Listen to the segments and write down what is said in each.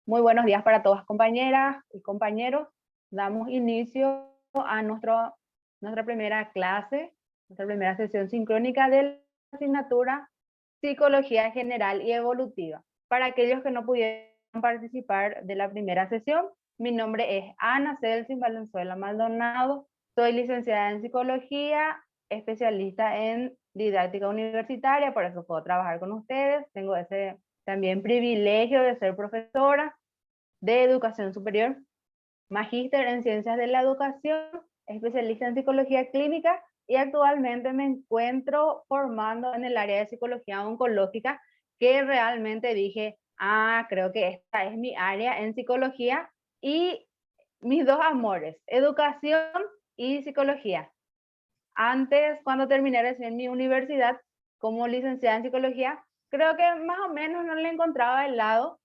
Muy buenos días para todas compañeras y compañeros. Damos inicio a nuestra primera clase, nuestra primera sesión sincrónica de la asignatura Psicología General y Evolutiva. Para aquellos que no pudieron participar de la primera sesión, mi nombre es Ana Celsin Valenzuela Maldonado. Soy licenciada en Psicología, especialista en didáctica universitaria, por eso puedo trabajar con ustedes. Tengo ese también privilegio de ser profesora de educación superior, magíster en ciencias de la educación, especialista en psicología clínica y actualmente me encuentro formando en el área de psicología oncológica, que realmente dije, creo que esta es mi área en psicología y mis dos amores, educación y psicología. Antes, cuando terminé recién mi universidad como licenciada en psicología, creo que más o menos no le encontraba el lado,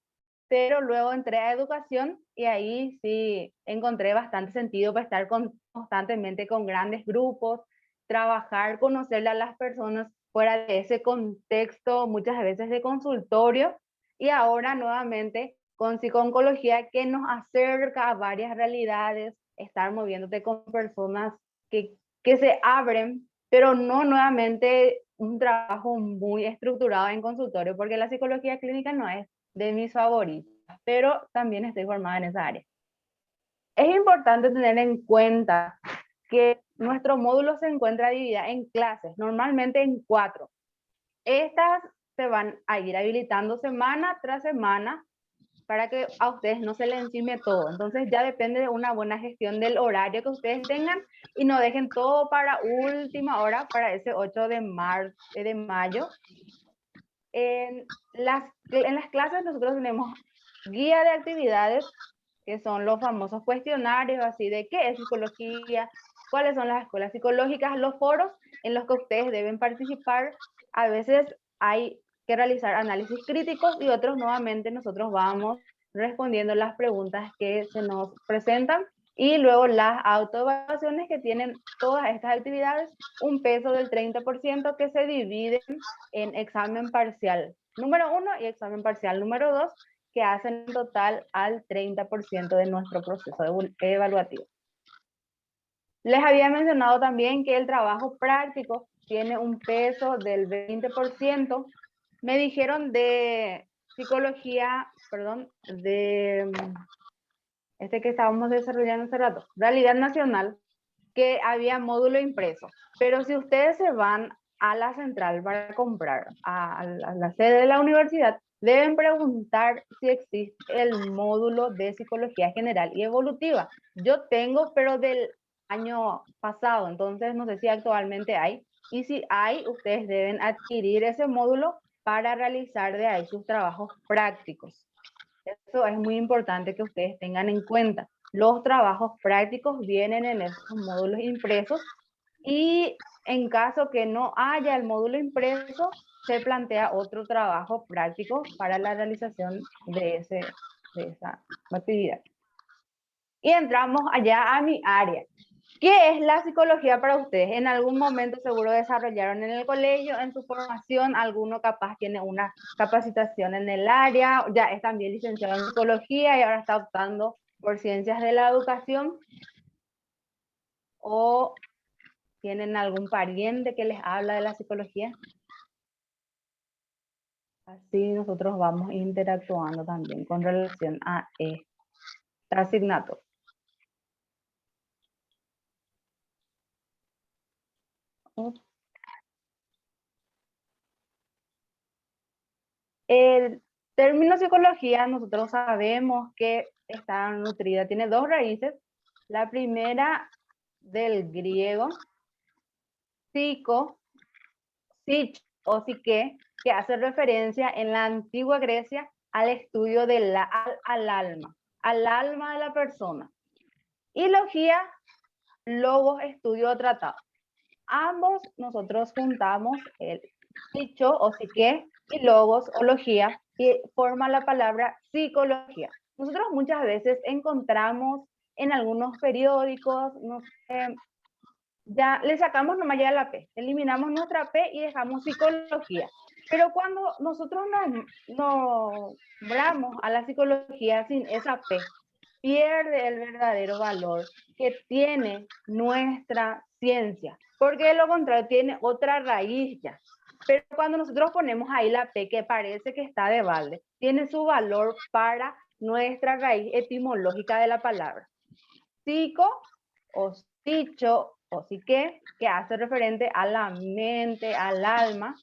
pero luego entré a educación y ahí sí encontré bastante sentido para estar constantemente con grandes grupos, trabajar, conocerle a las personas fuera de ese contexto, muchas veces de consultorio, y ahora nuevamente con psico-oncología, que nos acerca a varias realidades, estar moviéndote con personas que se abren, pero no nuevamente un trabajo muy estructurado en consultorio, porque la psicología clínica no es de mis favoritas, pero también estoy formada en esa área. Es importante tener en cuenta que nuestro módulo se encuentra dividido en clases, normalmente en 4. Estas se van a ir habilitando semana tras semana para que a ustedes no se les encime todo. Entonces ya depende de una buena gestión del horario que ustedes tengan y no dejen todo para última hora, para ese 8 de mayo. En las clases nosotros tenemos guía de actividades, que son los famosos cuestionarios, así de qué es psicología, cuáles son las escuelas psicológicas, los foros en los que ustedes deben participar. A veces hay que realizar análisis críticos y otros nuevamente nosotros vamos respondiendo las preguntas que se nos presentan, y luego las autoevaluaciones, que tienen todas estas actividades un peso del 30%, que se dividen en examen parcial número 1 y examen parcial número 2, que hacen en total al 30% de nuestro proceso evaluativo. Les había mencionado también que el trabajo práctico tiene un peso del 20%. Me dijeron de psicología, de que estábamos desarrollando hace rato, realidad nacional, que había módulo impreso. Pero si ustedes se van a la central para comprar a la sede de la universidad, deben preguntar si existe el módulo de psicología general y evolutiva. Yo tengo, pero del año pasado, entonces no sé si actualmente hay. Y si hay, ustedes deben adquirir ese módulo para realizar de ahí sus trabajos prácticos. Eso es muy importante que ustedes tengan en cuenta. Los trabajos prácticos vienen en esos módulos impresos, y en caso que no haya el módulo impreso, se plantea otro trabajo práctico para la realización de esa actividad. Y entramos allá a mi área. ¿Qué es la psicología para ustedes? En algún momento seguro desarrollaron en el colegio, en su formación, alguno capaz tiene una capacitación en el área, ya es también licenciado en psicología y ahora está optando por ciencias de la educación, o tienen algún pariente que les habla de la psicología. Así nosotros vamos interactuando también con relación a esta asignatura. El término psicología, nosotros sabemos que está nutrida, tiene dos raíces. La primera del griego, psico, psich o psique, que hace referencia en la antigua Grecia al estudio al alma de la persona. Y logía, logos, estudio o tratado. Ambos nosotros juntamos el psicho o psique y logos o logía, y forma la palabra psicología. Nosotros muchas veces encontramos en algunos periódicos, no sé, ya le sacamos nomás ya la P, eliminamos nuestra P y dejamos psicología. Pero cuando nosotros nombramos a la psicología sin esa P, pierde el verdadero valor que tiene nuestra ciencia, porque de lo contrario tiene otra raíz ya. Pero cuando nosotros ponemos ahí la P, que parece que está de balde, tiene su valor para nuestra raíz etimológica de la palabra. Psico o psicho o psique, que hace referente a la mente, al alma,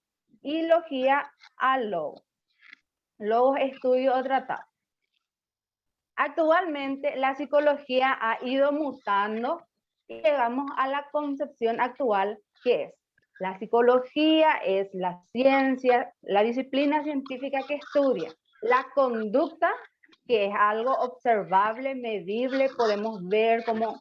y logía al logo. Logos, estudio o tratado. Actualmente la psicología ha ido mutando y llegamos a la concepción actual que es la psicología es la ciencia, la disciplina científica que estudia la conducta, que es algo observable, medible, podemos ver cómo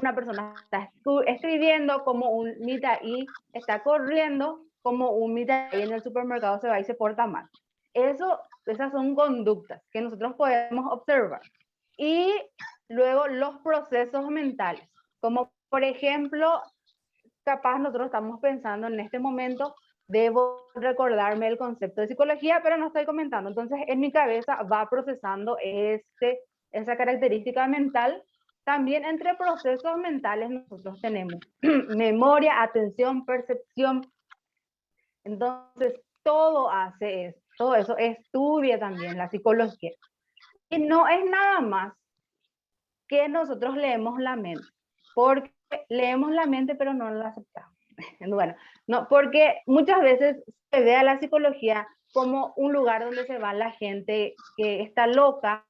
una persona está escribiendo, como un mitaí está corriendo, como un mitaí en el supermercado se va y se porta mal. Esas son conductas que nosotros podemos observar. Y luego los procesos mentales, como por ejemplo, capaz nosotros estamos pensando en este momento, debo recordarme el concepto de psicología, pero no estoy comentando. Entonces, en mi cabeza va procesando esa característica mental. También entre procesos mentales nosotros tenemos memoria, atención, percepción. Entonces, todo eso estudia también la psicología. Y no es nada más que nosotros leemos la mente, porque leemos la mente pero no la aceptamos. Bueno, no, porque muchas veces se ve a la psicología como un lugar donde se va la gente que está loca,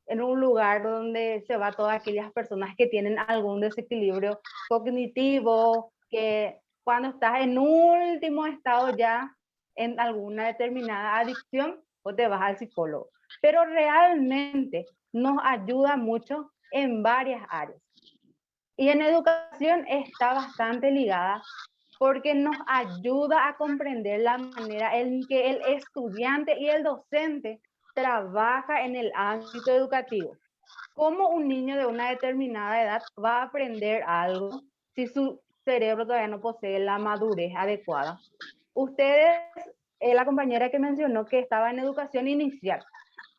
en un lugar donde se va todas aquellas personas que tienen algún desequilibrio cognitivo, que cuando estás en último estado ya en alguna determinada adicción, o te vas al psicólogo. Pero realmente nos ayuda mucho en varias áreas. Y en educación está bastante ligada porque nos ayuda a comprender la manera en que el estudiante y el docente trabaja en el ámbito educativo. ¿Cómo un niño de una determinada edad va a aprender algo si su cerebro todavía no posee la madurez adecuada? Ustedes, la compañera que mencionó que estaba en educación inicial,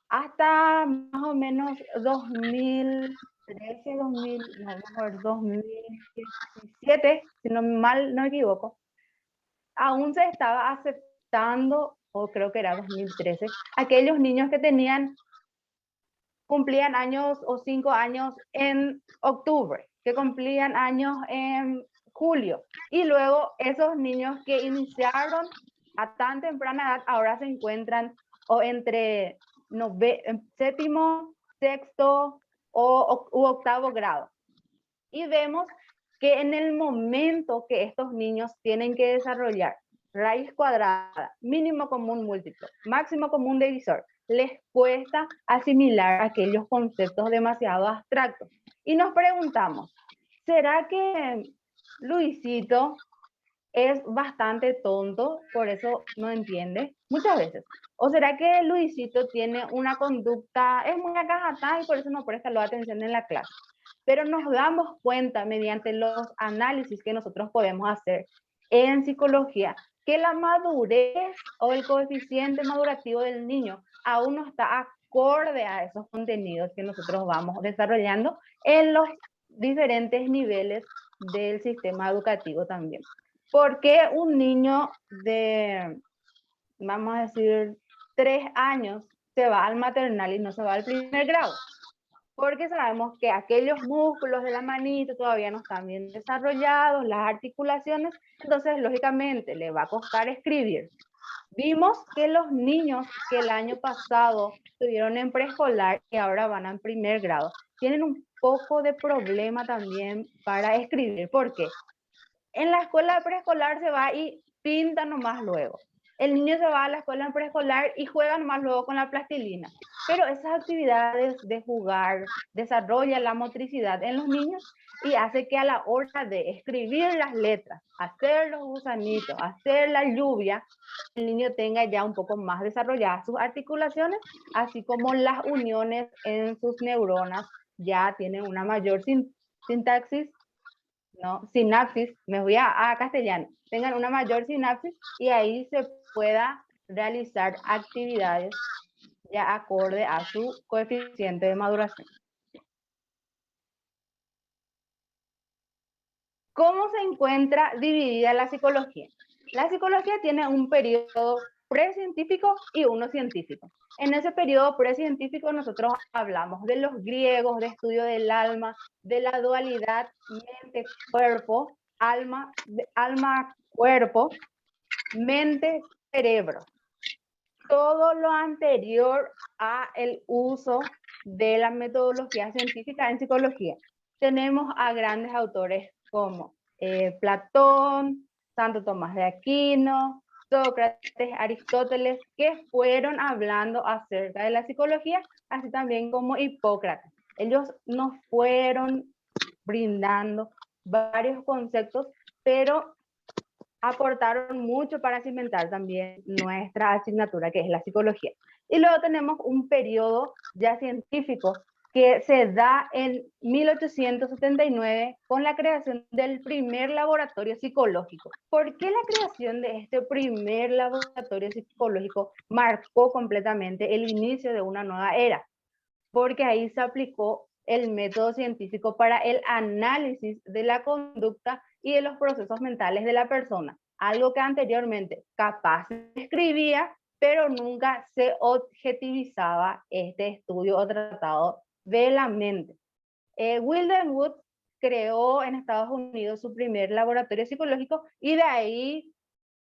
hasta más o menos 2013, 2017, si no mal no me equivoco, aún se estaba aceptando, o creo que era 2013, aquellos niños que cumplían años o 5 años en octubre, que cumplían años en julio, y luego esos niños que iniciaron a tan temprana edad ahora se encuentran o entre séptimo, sexto u octavo grado. Y vemos que en el momento que estos niños tienen que desarrollar raíz cuadrada, mínimo común múltiplo, máximo común divisor, les cuesta asimilar aquellos conceptos demasiado abstractos. Y nos preguntamos, ¿será que Luisito es bastante tonto, por eso no entiende? Muchas veces. ¿O será que Luisito tiene una conducta, es muy acajatá y por eso no presta la atención en la clase? Pero nos damos cuenta mediante los análisis que nosotros podemos hacer en psicología que la madurez o el coeficiente madurativo del niño aún no está acorde a esos contenidos que nosotros vamos desarrollando en los diferentes niveles del sistema educativo también. ¿Por qué un niño de, vamos a decir, 3 años se va al maternal y no se va al primer grado? Porque sabemos que aquellos músculos de la manita todavía no están bien desarrollados, las articulaciones, entonces lógicamente le va a costar escribir. Vimos que los niños que el año pasado estuvieron en preescolar y ahora van a primer grado, tienen un poco de problema también para escribir. ¿Por qué? En la escuela preescolar se va y pinta nomás luego. El niño se va a la escuela preescolar y juega nomás luego con la plastilina. Pero esas actividades de jugar desarrollan la motricidad en los niños y hace que a la hora de escribir las letras, hacer los gusanitos, hacer la lluvia, el niño tenga ya un poco más desarrolladas sus articulaciones, así como las uniones en sus neuronas ya tienen una mayor sintaxis, ¿no? Sinapsis, me voy a castellano, tengan una mayor sinapsis y ahí se pueda realizar actividades ya acorde a su coeficiente de maduración. ¿Cómo se encuentra dividida la psicología? La psicología tiene un periodo precientífico y uno científico. En ese periodo precientífico nosotros hablamos de los griegos, de estudio del alma, de la dualidad mente-cuerpo, alma-cuerpo, mente-cerebro. Todo lo anterior a el uso de la metodología científica en psicología. Tenemos a grandes autores como Platón, Santo Tomás de Aquino, Sócrates, Aristóteles, que fueron hablando acerca de la psicología, así también como Hipócrates. Ellos nos fueron brindando varios conceptos, pero aportaron mucho para cimentar también nuestra asignatura, que es la psicología. Y luego tenemos un periodo ya científico que se da en 1879 con la creación del primer laboratorio psicológico. ¿Por qué la creación de este primer laboratorio psicológico marcó completamente el inicio de una nueva era? Porque ahí se aplicó el método científico para el análisis de la conducta y de los procesos mentales de la persona, algo que anteriormente capaz se escribía, pero nunca se objetivizaba este estudio o tratado de la mente. Wilhelm Wundt creó en Estados Unidos su primer laboratorio psicológico y de ahí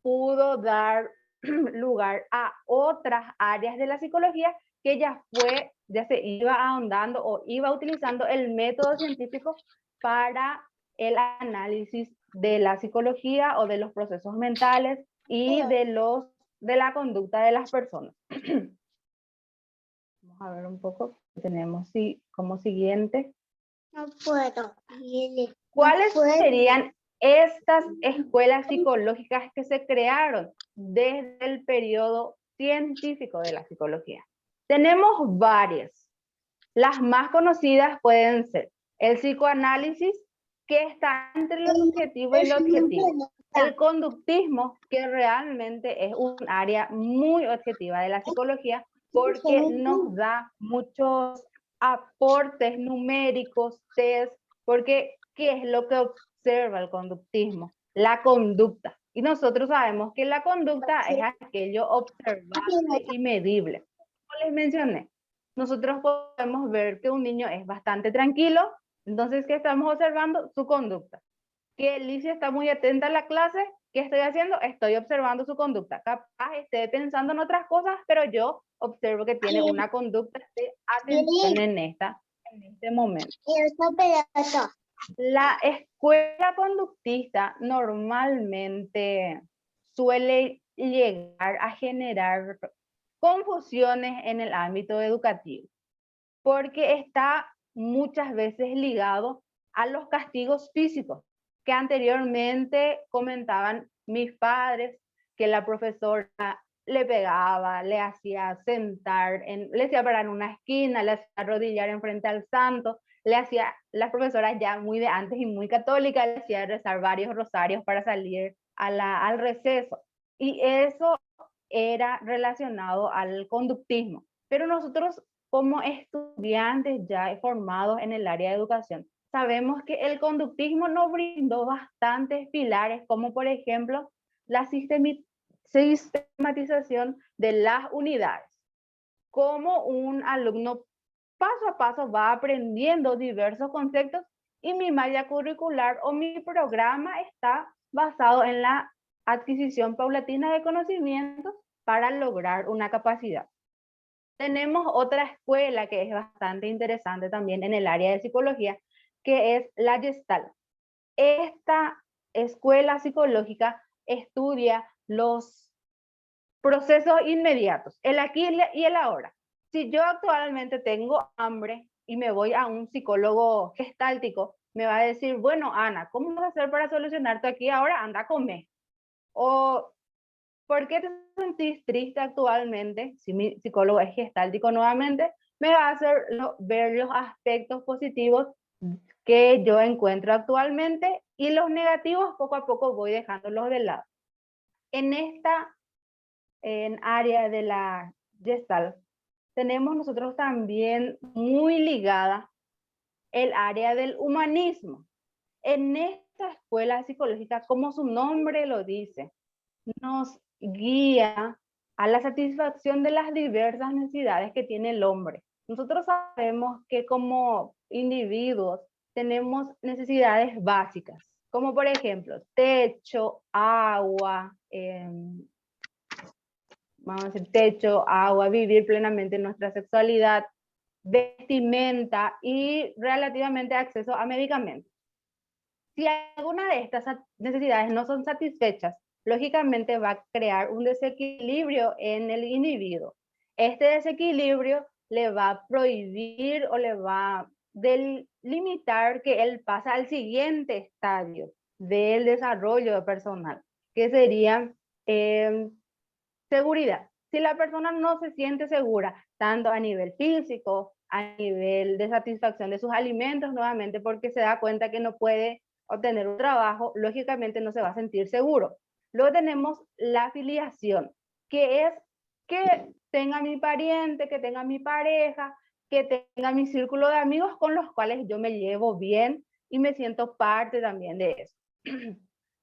pudo dar lugar a otras áreas de la psicología que ya se iba ahondando o iba utilizando el método científico para el análisis de la psicología o de los procesos mentales y de la conducta de las personas. Vamos a ver un poco, tenemos como siguiente. No puedo. ¿Cuáles serían estas escuelas psicológicas que se crearon desde el periodo científico de la psicología? Tenemos varias. Las más conocidas pueden ser el psicoanálisis, que está entre lo subjetivo y lo objetivo. El conductismo, que realmente es un área muy objetiva de la psicología, porque nos da muchos aportes numéricos, test, porque ¿qué es lo que observa el conductismo? La conducta. Y nosotros sabemos que la conducta es aquello observable y medible. Como les mencioné, nosotros podemos ver que un niño es bastante tranquilo, entonces, ¿qué estamos observando? Su conducta. Que Alicia está muy atenta a la clase, ¿qué estoy haciendo? Estoy observando su conducta. Capaz esté pensando en otras cosas, pero yo observo que tiene una conducta de atención en este momento. La escuela conductista normalmente suele llegar a generar confusiones en el ámbito educativo, porque está muchas veces ligado a los castigos físicos, que anteriormente comentaban mis padres, que la profesora le pegaba, le hacía sentar, le hacía parar en una esquina, le hacía arrodillar enfrente al santo, le hacía, las profesoras ya muy de antes y muy católicas, le hacía rezar varios rosarios para salir al receso. Y eso era relacionado al conductismo. Pero nosotros como estudiantes ya formados en el área de educación, sabemos que el conductismo nos brindó bastantes pilares, como por ejemplo la sistematización de las unidades. Cómo un alumno paso a paso va aprendiendo diversos conceptos y mi malla curricular o mi programa está basado en la adquisición paulatina de conocimientos para lograr una capacidad. Tenemos otra escuela que es bastante interesante también en el área de psicología, que es la Gestalt. Esta escuela psicológica estudia los procesos inmediatos, el aquí y el ahora. Si yo actualmente tengo hambre y me voy a un psicólogo gestáltico, me va a decir, bueno, Ana, ¿cómo vas a hacer para solucionar tu aquí y ahora? Anda a comer. O, ¿por qué te sentís triste actualmente? Si mi psicólogo es gestáltico nuevamente, me va a hacer ver los aspectos positivos que yo encuentro actualmente y los negativos poco a poco voy dejándolos de lado. En esta en área de la Gestalt, tenemos nosotros también muy ligada el área del humanismo. En esta escuela psicológica, como su nombre lo dice, nos guía a la satisfacción de las diversas necesidades que tiene el hombre. Nosotros sabemos que como individuos tenemos necesidades básicas, como por ejemplo techo, agua, vamos a decir techo, agua, vivir plenamente nuestra sexualidad, vestimenta y relativamente acceso a medicamentos. Si alguna de estas necesidades no son satisfechas, lógicamente va a crear un desequilibrio en el individuo. Este desequilibrio le va a prohibir o le va a delimitar que él pasa al siguiente estadio del desarrollo personal, que sería seguridad. Si la persona no se siente segura, tanto a nivel físico, a nivel de satisfacción de sus alimentos, nuevamente porque se da cuenta que no puede obtener un trabajo, lógicamente no se va a sentir seguro. Luego tenemos la afiliación, que es que tenga mi pariente, que tenga mi pareja, que tenga mi círculo de amigos con los cuales yo me llevo bien y me siento parte también de eso.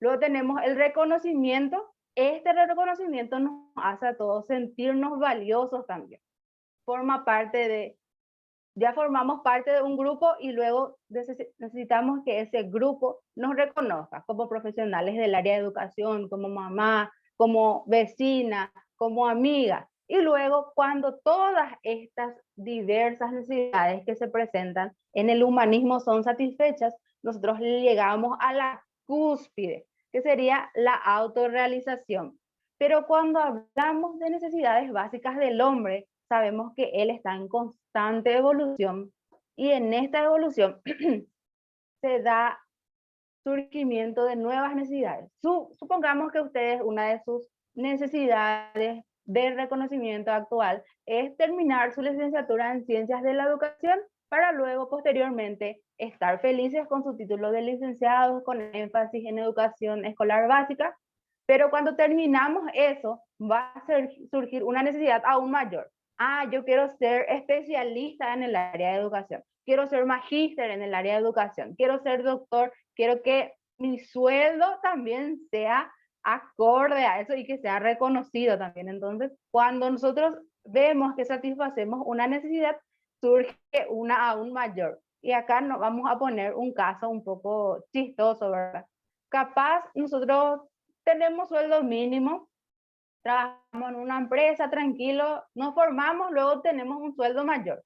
Luego tenemos el reconocimiento. Este reconocimiento nos hace a todos sentirnos valiosos también. Forma parte de, ya formamos parte de un grupo y luego necesitamos que ese grupo nos reconozca como profesionales del área de educación, como mamá, como vecina, como amiga. Y luego cuando todas estas diversas necesidades que se presentan en el humanismo son satisfechas, nosotros llegamos a la cúspide, que sería la autorrealización. Pero cuando hablamos de necesidades básicas del hombre, sabemos que él está en constante evolución y en esta evolución se da surgimiento de nuevas necesidades. Supongamos que ustedes, una de sus necesidades de reconocimiento actual es terminar su licenciatura en Ciencias de la Educación para luego posteriormente estar felices con su título de licenciados con énfasis en educación escolar básica, pero cuando terminamos eso va a surgir una necesidad aún mayor. Yo quiero ser especialista en el área de educación, quiero ser magíster en el área de educación, quiero ser doctor, quiero que mi sueldo también sea acorde a eso y que sea reconocido también. Entonces, cuando nosotros vemos que satisfacemos una necesidad, surge una aún mayor. Y acá nos vamos a poner un caso un poco chistoso, ¿verdad? Capaz nosotros tenemos sueldo mínimo, trabajamos en una empresa tranquilo, nos formamos, luego tenemos un sueldo mayor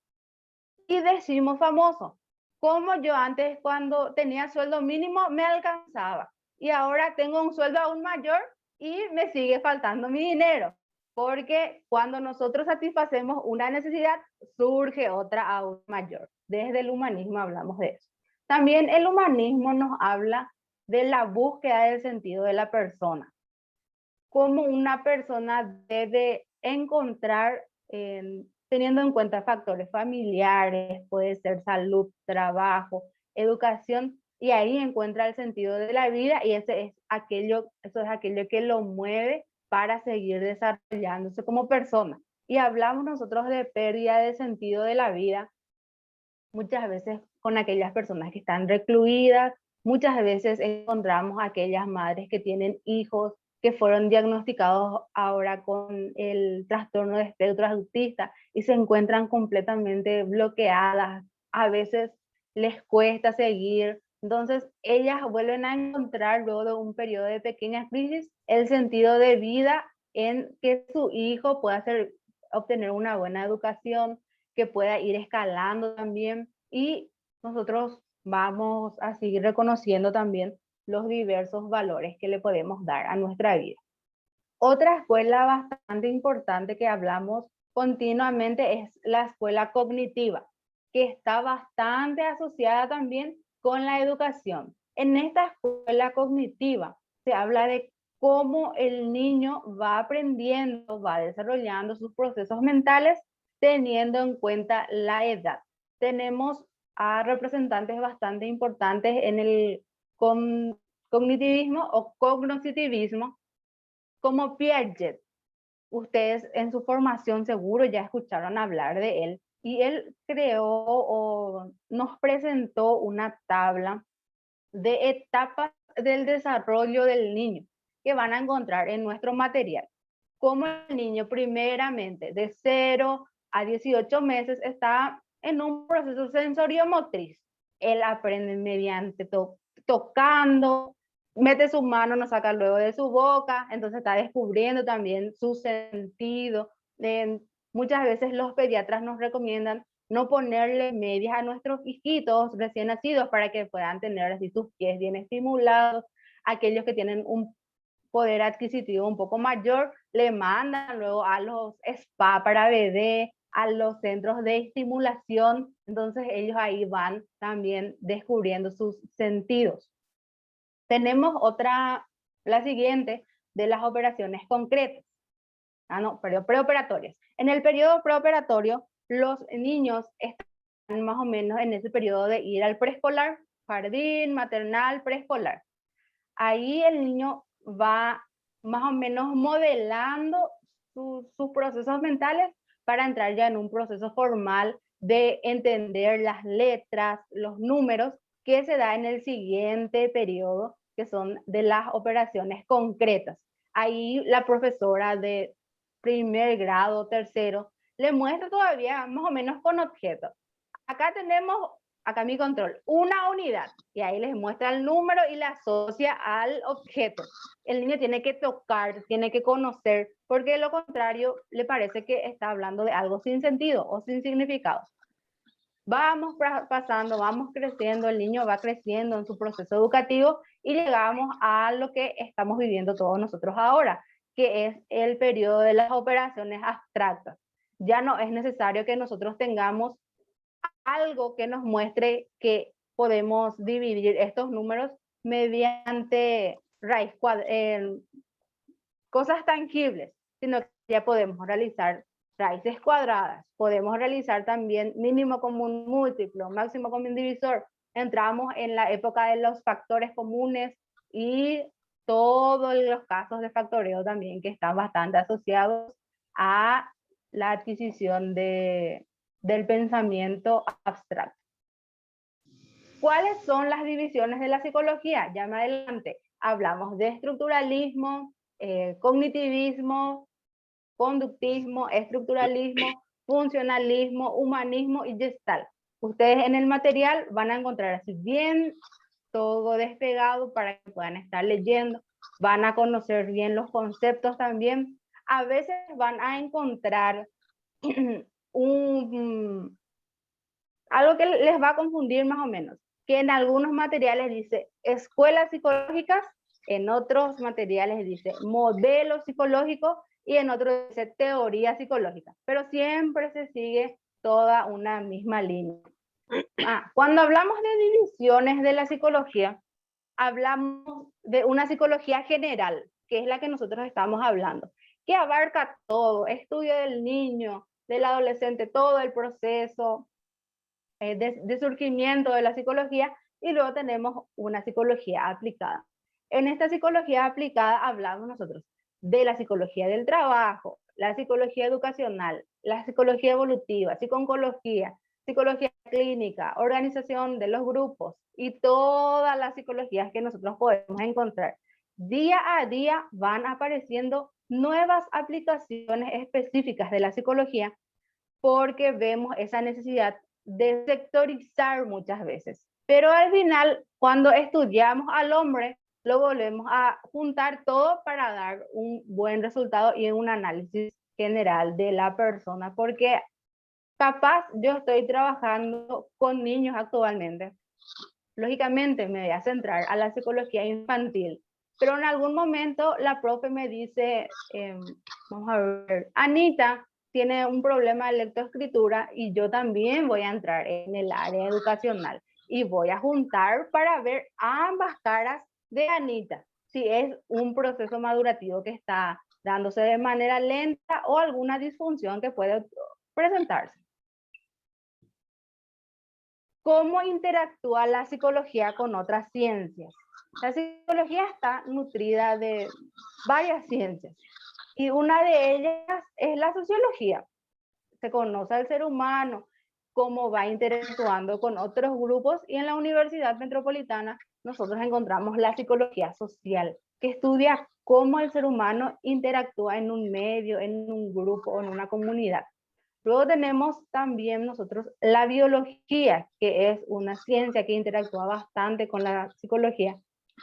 y decimos famoso. Como yo antes cuando tenía sueldo mínimo me alcanzaba y ahora tengo un sueldo aún mayor y me sigue faltando mi dinero. Porque cuando nosotros satisfacemos una necesidad, surge otra aún mayor. Desde el humanismo hablamos de eso. También el humanismo nos habla de la búsqueda del sentido de la persona. Cómo una persona debe encontrar, teniendo en cuenta factores familiares, puede ser salud, trabajo, educación, y ahí encuentra el sentido de la vida y eso es aquello que lo mueve para seguir desarrollándose como persona. Y hablamos nosotros de pérdida de sentido de la vida, muchas veces con aquellas personas que están recluidas, muchas veces encontramos aquellas madres que tienen hijos que fueron diagnosticados ahora con el trastorno de espectro autista y se encuentran completamente bloqueadas, a veces les cuesta seguir, entonces ellas vuelven a encontrar luego de un periodo de pequeña crisis el sentido de vida en que su hijo pueda obtener una buena educación, que pueda ir escalando también y nosotros vamos a seguir reconociendo también los diversos valores que le podemos dar a nuestra vida. Otra escuela bastante importante que hablamos continuamente es la escuela cognitiva, que está bastante asociada también con la educación. En esta escuela cognitiva se habla de cómo el niño va aprendiendo, va desarrollando sus procesos mentales teniendo en cuenta la edad. Tenemos a representantes bastante importantes en el cognitivismo o cognoscitivismo, como Piaget. ustedes en su formación seguro ya escucharon hablar de él, y él creó o nos presentó una tabla de etapas del desarrollo del niño que van a encontrar en nuestro material. Como el niño primeramente de 0 a 18 meses está en un proceso sensoriomotriz. Él aprende mediante tocando, mete su mano, nos saca luego de su boca, entonces está descubriendo también su sentido. Muchas veces los pediatras nos recomiendan no ponerle medias a nuestros hijitos recién nacidos para que puedan tener así sus pies bien estimulados. Aquellos que tienen un poder adquisitivo un poco mayor, le mandan luego a los spa para bebé, a los centros de estimulación, entonces ellos ahí van también descubriendo sus sentidos. Tenemos otra, la siguiente, de las operaciones concretas. Preoperatorias. En el periodo preoperatorio, los niños están más o menos en ese periodo de ir al preescolar, jardín, maternal, preescolar. Ahí el niño va más o menos modelando sus procesos mentales para entrar ya en un proceso formal de entender las letras, los números, que se da en el siguiente periodo, que son de las operaciones concretas. Ahí la profesora de primer grado, tercero, le muestra todavía más o menos con objetos. Acá tenemos, acá mi control, una unidad, y ahí les muestra el número y la asocia al objeto. El niño tiene que tocar, tiene que conocer, porque de lo contrario le parece que está hablando de algo sin sentido o sin significado. Vamos pasando, vamos creciendo, el niño va creciendo en su proceso educativo y llegamos a lo que estamos viviendo todos nosotros ahora, que es el periodo de las operaciones abstractas. Ya no es necesario que nosotros tengamos algo que nos muestre que podemos dividir estos números mediante cosas tangibles, sino que ya podemos realizar raíces cuadradas, podemos realizar también mínimo común múltiplo, máximo común divisor. Entramos en la época de los factores comunes y todos los casos de factoreo también que están bastante asociados a la adquisición del pensamiento abstracto. ¿Cuáles son las divisiones de la psicología? Ya más adelante hablamos de estructuralismo, cognitivismo, conductismo, estructuralismo, funcionalismo, humanismo y gestalt. Ustedes en el material van a encontrar así bien todo despegado para que puedan estar leyendo, van a conocer bien los conceptos también. A veces van a encontrar algo que les va a confundir más o menos, que en algunos materiales dice escuelas psicológicas, en otros materiales dice modelo psicológico y en otros dice teoría psicológica, pero siempre se sigue toda una misma línea. Cuando hablamos de divisiones de la psicología, hablamos de una psicología general, que es la que nosotros estamos hablando, que abarca todo, estudio del niño, del adolescente, todo el proceso de surgimiento de la psicología, y luego tenemos una psicología aplicada. En esta psicología aplicada hablamos nosotros de la psicología del trabajo, la psicología educacional, la psicología evolutiva, psiconcología, psicología clínica, organización de los grupos y todas las psicologías que nosotros podemos encontrar. Día a día van apareciendo nuevas aplicaciones específicas de la psicología porque vemos esa necesidad de sectorizar muchas veces. Pero al final, cuando estudiamos al hombre, lo volvemos a juntar todo para dar un buen resultado y un análisis general de la persona, porque capaz yo estoy trabajando con niños actualmente. Lógicamente me voy a centrar a la psicología infantil, pero en algún momento la profe me dice, vamos a ver, Anita tiene un problema de lectoescritura y yo también voy a entrar en el área educacional y voy a juntar para ver ambas caras de Anita, si es un proceso madurativo que está dándose de manera lenta o alguna disfunción que puede presentarse. ¿Cómo interactúa la psicología con otras ciencias? La psicología está nutrida de varias ciencias. Y una de ellas es la sociología. Se conoce al ser humano, cómo va interactuando con otros grupos, y en la Universidad Metropolitana nosotros encontramos la psicología social, que estudia cómo el ser humano interactúa en un medio, en un grupo o en una comunidad. Luego tenemos también nosotros la biología, que es una ciencia que interactúa bastante con la psicología,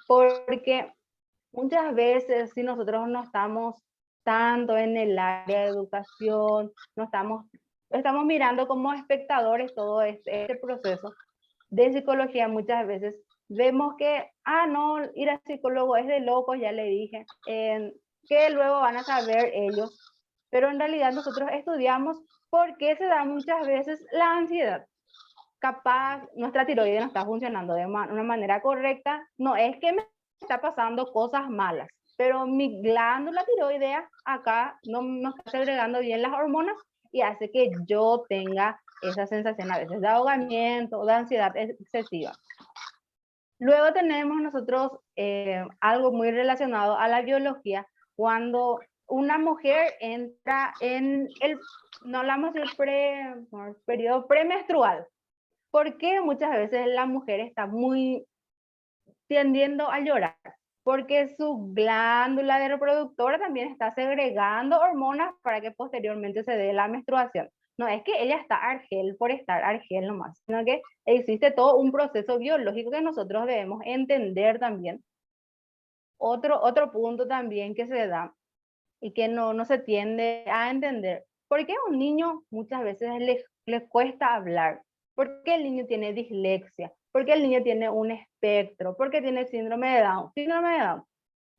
porque muchas veces si nosotros no estamos tanto en el área de educación, no estamos mirando como espectadores todo este proceso de psicología, muchas veces vemos que, no, ir al psicólogo es de locos, ya le dije, que luego van a saber ellos, pero en realidad nosotros estudiamos por qué se da muchas veces la ansiedad. Capaz nuestra tiroides no está funcionando de una manera correcta, no es que me está pasando cosas malas, pero mi glándula tiroidea acá no está segregando bien las hormonas y hace que yo tenga esa sensación a veces de ahogamiento o de ansiedad excesiva. Luego tenemos nosotros algo muy relacionado a la biología, cuando una mujer entra en no hablamos del periodo premenstrual. ¿Por qué muchas veces la mujer está muy tendiendo a llorar? Porque su glándula de reproductora también está segregando hormonas para que posteriormente se dé la menstruación. No es que ella está argel por estar argel nomás, sino que existe todo un proceso biológico que nosotros debemos entender también. Otro punto también que se da y que no se tiende a entender. ¿Por qué a un niño muchas veces le cuesta hablar? ¿Por qué el niño tiene dislexia? ¿Por qué el niño tiene un espectro? ¿Por qué tiene síndrome de Down? Síndrome de Down.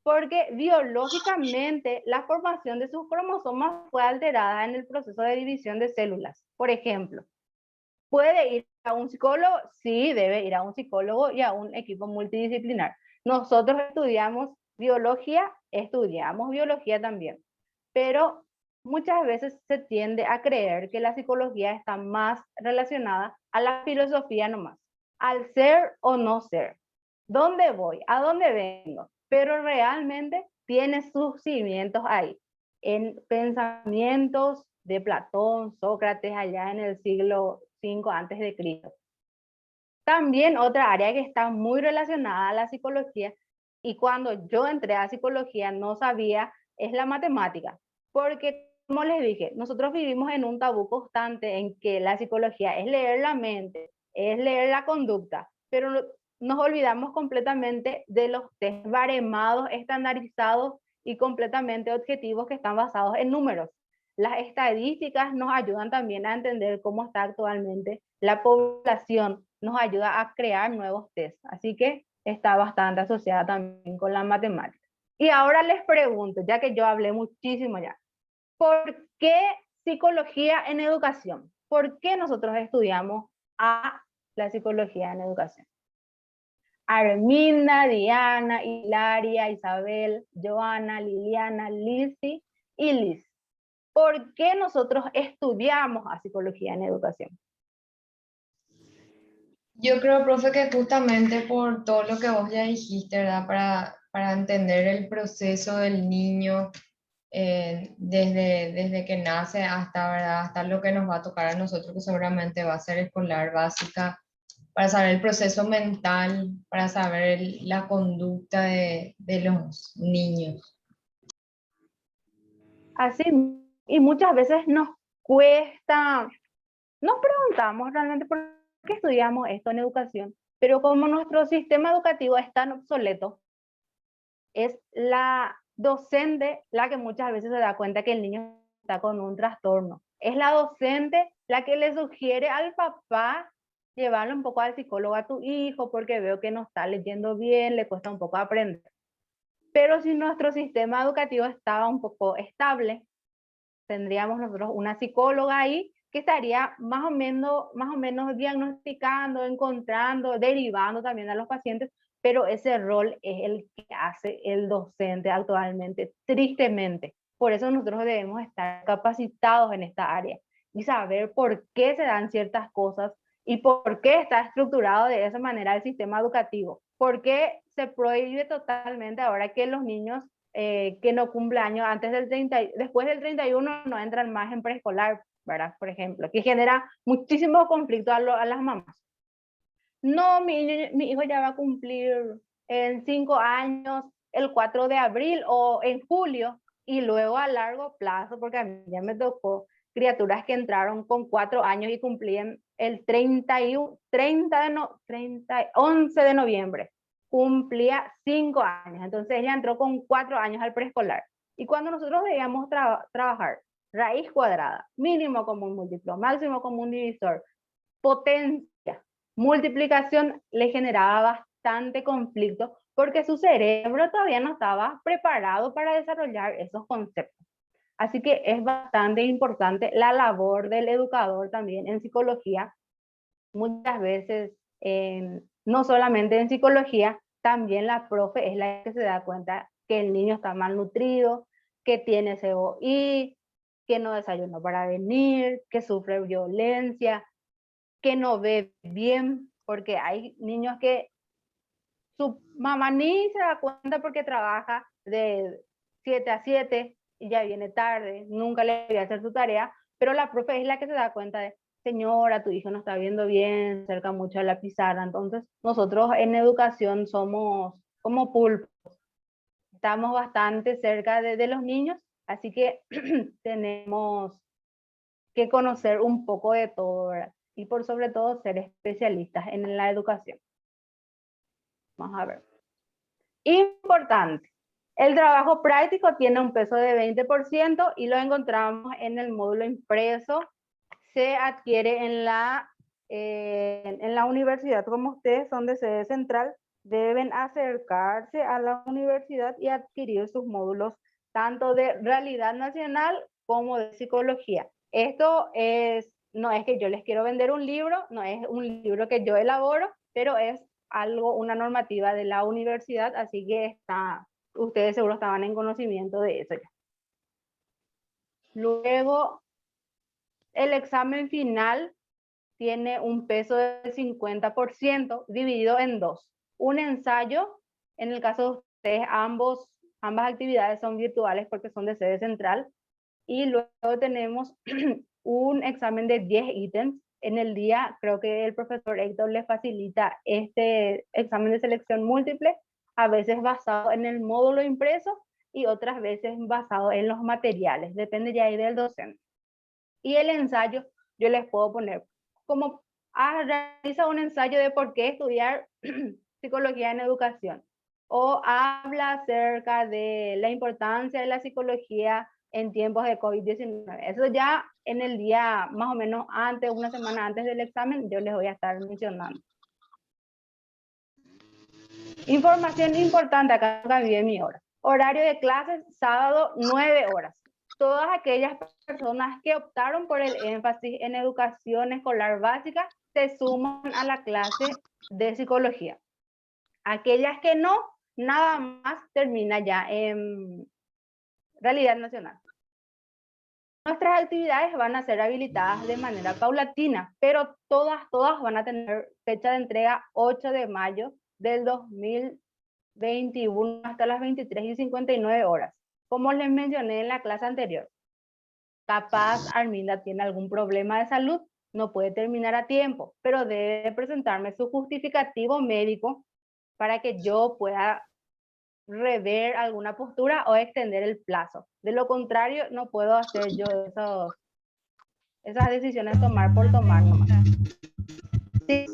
Porque biológicamente la formación de sus cromosomas fue alterada en el proceso de división de células. Por ejemplo, ¿puede ir a un psicólogo? Sí, debe ir a un psicólogo y a un equipo multidisciplinar. Nosotros estudiamos biología también, pero muchas veces se tiende a creer que la psicología está más relacionada a la filosofía nomás, al ser o no ser. ¿Dónde voy? ¿A dónde vengo? Pero realmente tiene sus cimientos ahí, en pensamientos de Platón, Sócrates, allá en el siglo V antes de Cristo. También otra área que está muy relacionada a la psicología, y cuando yo entré a psicología no sabía, es la matemática. Porque, como les dije, nosotros vivimos en un tabú constante en que la psicología es leer la mente, es leer la conducta, pero nos olvidamos completamente de los test baremados, estandarizados y completamente objetivos que están basados en números. Las estadísticas nos ayudan también a entender cómo está actualmente la población, nos ayuda a crear nuevos test. Así que está bastante asociada también con la matemática. Y ahora les pregunto, ya que yo hablé muchísimo ya, ¿por qué psicología en educación? ¿Por qué nosotros estudiamos a la psicología en educación? Arminda, Diana, Hilaria, Isabel, Joana, Liliana, Lizzy y Liz. ¿Por qué nosotros estudiamos a psicología en educación? Yo creo, profe, que justamente por todo lo que vos ya dijiste, ¿verdad? Para entender el proceso del niño desde que nace hasta, ¿verdad? Hasta lo que nos va a tocar a nosotros, que seguramente va a ser escolar básica, para saber el proceso mental, para saber la conducta de los niños. Así, y muchas veces nos cuesta, nos preguntamos realmente por qué estudiamos esto en educación, pero como nuestro sistema educativo es tan obsoleto, es la docente la que muchas veces se da cuenta que el niño está con un trastorno. Es la docente la que le sugiere al papá llevarlo un poco al psicólogo a tu hijo porque veo que no está leyendo bien, le cuesta un poco aprender. Pero si nuestro sistema educativo estaba un poco estable, tendríamos nosotros una psicóloga ahí que estaría más o menos diagnosticando, encontrando, derivando también a los pacientes, pero ese rol es el que hace el docente actualmente, tristemente. Por eso nosotros debemos estar capacitados en esta área y saber por qué se dan ciertas cosas y por qué está estructurado de esa manera el sistema educativo. ¿Por qué se prohíbe totalmente ahora que los niños que no cumple años antes del 30, después del 31 no entran más en preescolar, ¿verdad? Por ejemplo, que genera muchísimo conflicto a las mamás. No, mi hijo ya va a cumplir en 5 años, el 4 de abril o en julio, y luego a largo plazo, porque a mí ya me tocó criaturas que entraron con 4 años y cumplían el 11 de noviembre. Cumplía 5 años, entonces ella entró con 4 años al preescolar. Y cuando nosotros veíamos trabajar raíz cuadrada, mínimo común múltiplo, máximo común divisor, potencia, multiplicación, le generaba bastante conflicto porque su cerebro todavía no estaba preparado para desarrollar esos conceptos. Así que es bastante importante la labor del educador también en psicología. Muchas veces, no solamente en psicología, también la profe es la que se da cuenta que el niño está malnutrido, que tiene COI, que no desayunó para venir, que sufre violencia, que no ve bien, porque hay niños que su mamá ni se da cuenta porque trabaja de 7 a 7 y ya viene tarde, nunca le voy a hacer su tarea, pero la profe es la que se da cuenta de, señora, tu hijo no está viendo bien, cerca mucho de la pizarra. Entonces, nosotros en educación somos como pulpos, estamos bastante cerca de los niños, así que tenemos que conocer un poco de todo, ¿verdad? Y por sobre todo ser especialistas en la educación. Vamos a ver. Importante. El trabajo práctico tiene un peso de 20% y lo encontramos en el módulo impreso. Se adquiere en la universidad. Como ustedes son de sede central, deben acercarse a la universidad y adquirir sus módulos tanto de realidad nacional como de psicología. Esto no es que yo les quiero vender un libro, no es un libro que yo elaboro, pero es una normativa de la universidad, así que ustedes seguro estaban en conocimiento de eso ya. Luego, el examen final tiene un peso del 50% dividido en dos. Un ensayo, en el caso de ustedes, ambas actividades son virtuales porque son de sede central. Y luego tenemos un examen de 10 ítems. En el día, creo que el profesor Héctor les facilita este examen de selección múltiple, a veces basado en el módulo impreso y otras veces basado en los materiales, depende ya ahí del docente. Y el ensayo, yo les puedo poner como realiza un ensayo de por qué estudiar psicología en educación, o habla acerca de la importancia de la psicología en tiempos de COVID-19. Eso ya en el día más o menos antes, una semana antes del examen, yo les voy a estar mencionando. Información importante, acá vi mi hora. Horario de clases, sábado 9 horas. Todas aquellas personas que optaron por el énfasis en educación escolar básica se suman a la clase de psicología. Aquellas que no, nada más termina ya en realidad nacional. Nuestras actividades van a ser habilitadas de manera paulatina, pero todas van a tener fecha de entrega 8 de mayo del 2021 hasta las 23:59 horas. Como les mencioné en la clase anterior, capaz Arminda tiene algún problema de salud, no puede terminar a tiempo, pero debe presentarme su justificativo médico para que yo pueda rever alguna postura o extender el plazo. De lo contrario, no puedo hacer yo esas decisiones tomar por tomar nomás. Sí.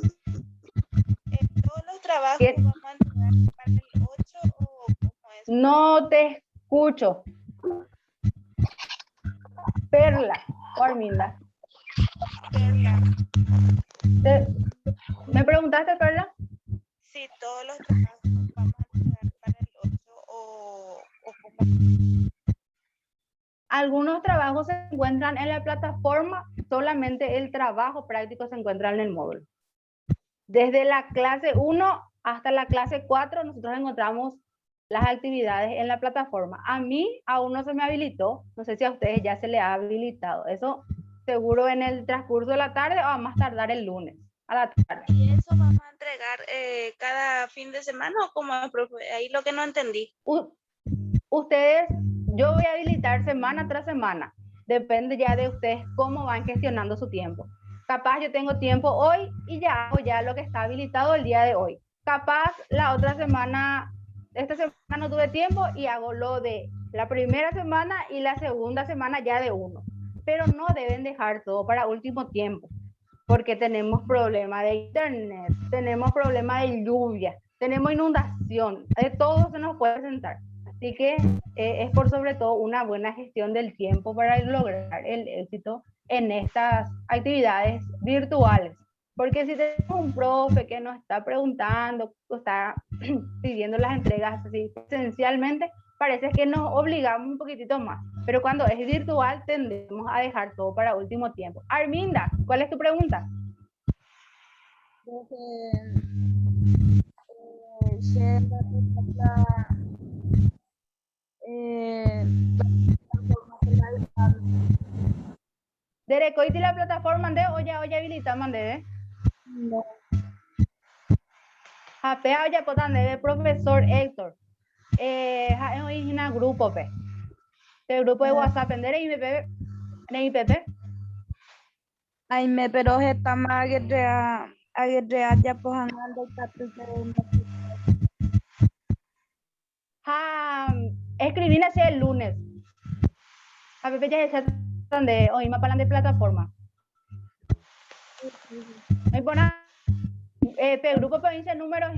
¿Todos los trabajos vamos a entregar para el 8 o cómo es? No te escucho. Perla o Arminda. Perla. ¿Me preguntaste, Perla? Sí, todos los trabajos vamos a entregar para el 8 o cómo. Algunos trabajos se encuentran en la plataforma, solamente el trabajo práctico se encuentra en el módulo. Desde la clase 1 hasta la clase 4 nosotros encontramos las actividades en la plataforma. A mí aún no se me habilitó, no sé si a ustedes ya se les ha habilitado. Eso seguro en el transcurso de la tarde o a más tardar el lunes a la tarde. ¿Y eso vamos a entregar cada fin de semana o cómo es, profe? Ahí lo que no entendí. ustedes, yo voy a habilitar semana tras semana. Depende ya de ustedes cómo van gestionando su tiempo. Capaz yo tengo tiempo hoy y ya hago ya lo que está habilitado el día de hoy. Capaz la otra semana, esta semana no tuve tiempo y hago lo de la primera semana y la segunda semana ya de uno. Pero no deben dejar todo para último tiempo, porque tenemos problemas de internet, tenemos problemas de lluvia, tenemos inundación, de todo se nos puede presentar. Así que es por sobre todo una buena gestión del tiempo para lograr el éxito en estas actividades virtuales. Porque si tenemos un profe que nos está preguntando, o está pidiendo las entregas así presencialmente, parece que nos obligamos un poquitito más. Pero cuando es virtual tendemos a dejar todo para último tiempo. Arminda, ¿cuál es tu pregunta? Derek, hoy la plataforma de o ya habilita mande. No. Japea ya potan de profesor Héctor. Hoy en un grupo pe. El grupo de WhatsApp en IPP. Ay, me pero está más aguerrea ya pues andando Escribí así el lunes. A Pepe ya se donde hoy me palan de plataforma. No hay por nada. El grupo provincia números